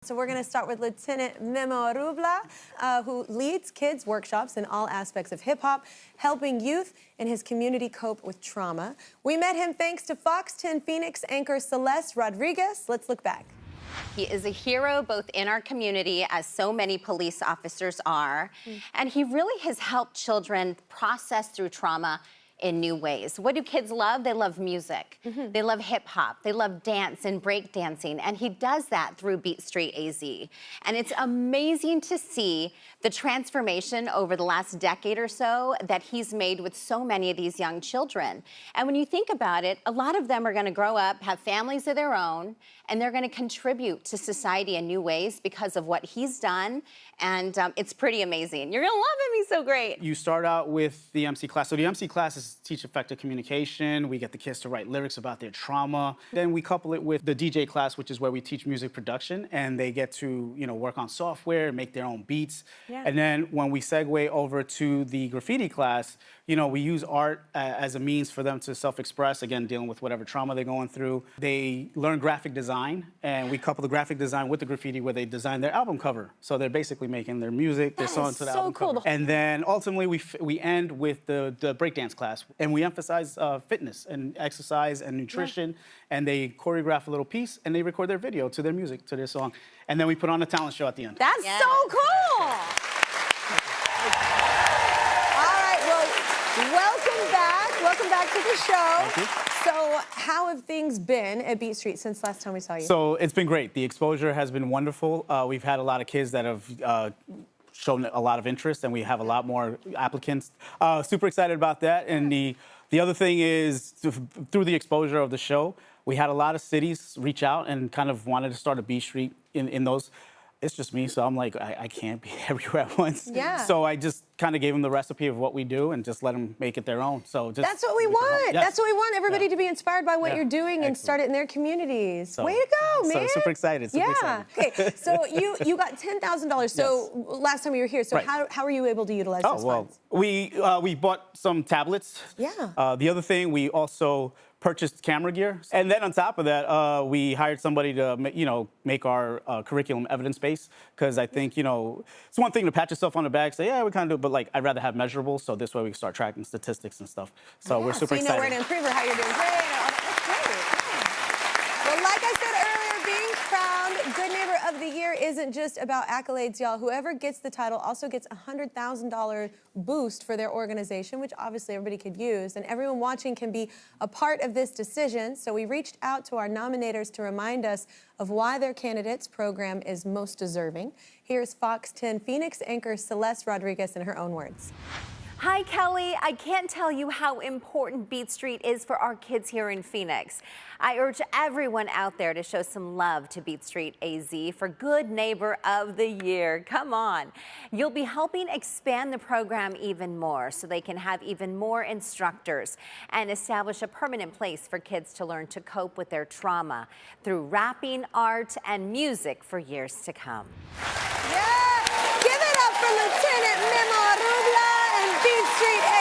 So we're going to start with Lieutenant Memo Arrubla, who leads kids' workshops in all aspects of hip-hop, helping youth in his community cope with trauma. We met him thanks to Fox 10 Phoenix anchor Syleste Rodriguez. Let's look back. He is a hero both in our community, as so many police officers are, and he really has helped children process through trauma in new ways. What do kids love? They love music. They love hip-hop. They love dance and break dancing, and he does that through Beat Street AZ. And it's amazing to see the transformation over the last decade or so that he's made with so many of these young children. And when you think about it, a lot of them are gonna grow up, have families of their own, and they're gonna contribute to society in new ways because of what he's done, and it's pretty amazing. You're gonna love him, he's so great. You start out with the MC class. So the MC class is teach effective communication. We get the kids to write lyrics about their trauma. Then we couple it with the DJ class, which is where we teach music production, and they get to, work on software, make their own beats. Yeah. And then when we segue over to the graffiti class, we use art as a means for them to self-express, again, dealing with whatever trauma they're going through. They learn graphic design, and we couple the graphic design with the graffiti where they design their album cover. So they're basically making their music, their song to the album cover. And then ultimately we end with the breakdance class, and we emphasize fitness and exercise and nutrition, and they choreograph a little piece, and they record their video to their music, to their song. And then we put on a talent show at the end. That's so cool! Welcome back to the show. Thank you. So how have things been at Beat Street since last time we saw you? So it's been great. The exposure has been wonderful. We've had a lot of kids that have shown a lot of interest, and we have a lot more applicants. Super excited about that. And the other thing is, through the exposure of the show, we had a lot of cities reach out and kind of wanted to start a Beat Street in those. It's just me, so I'm like, I can't be everywhere at once. Yeah. So I just kind of gave them the recipe of what we do and just let them make it their own. So just that's what we want. Yes. That's what we want. Everybody to be inspired by what you're doing and start it in their communities. So, way to go, man. So super excited. Super excited. Okay, so you got $10,000. So last time you were here, so how were you able to utilize those funds? We bought some tablets. Yeah. The other thing, we also purchased camera gear. And then on top of that, we hired somebody to, make our curriculum evidence-based, because I think, it's one thing to pat yourself on the back, say, yeah, we kind of do it, but like, I'd rather have measurables, so this way we can start tracking statistics and stuff. So we're super excited. So you know where to improve or how you're doing. Great. That's great. Well, like I said earlier, being crowned Good Neighbor of the Year isn't just about accolades, y'all. Whoever gets the title also gets a $100,000 boost for their organization, which obviously everybody could use, and everyone watching can be a part of this decision. So we reached out to our nominators to remind us of why their candidate's program is most deserving. Here's Fox 10 Phoenix anchor Syleste Rodriguez in her own words. Hi, Kelly. I can't tell you how important Beat Street is for our kids here in Phoenix. I urge everyone out there to show some love to Beat Street AZ for Good Neighbor of the Year. Come on. You'll be helping expand the program even more so they can have even more instructors and establish a permanent place for kids to learn to cope with their trauma through rapping, art, and music for years to come. Yeah! Give it up for Lieutenant Memo Arrubla and Beat Street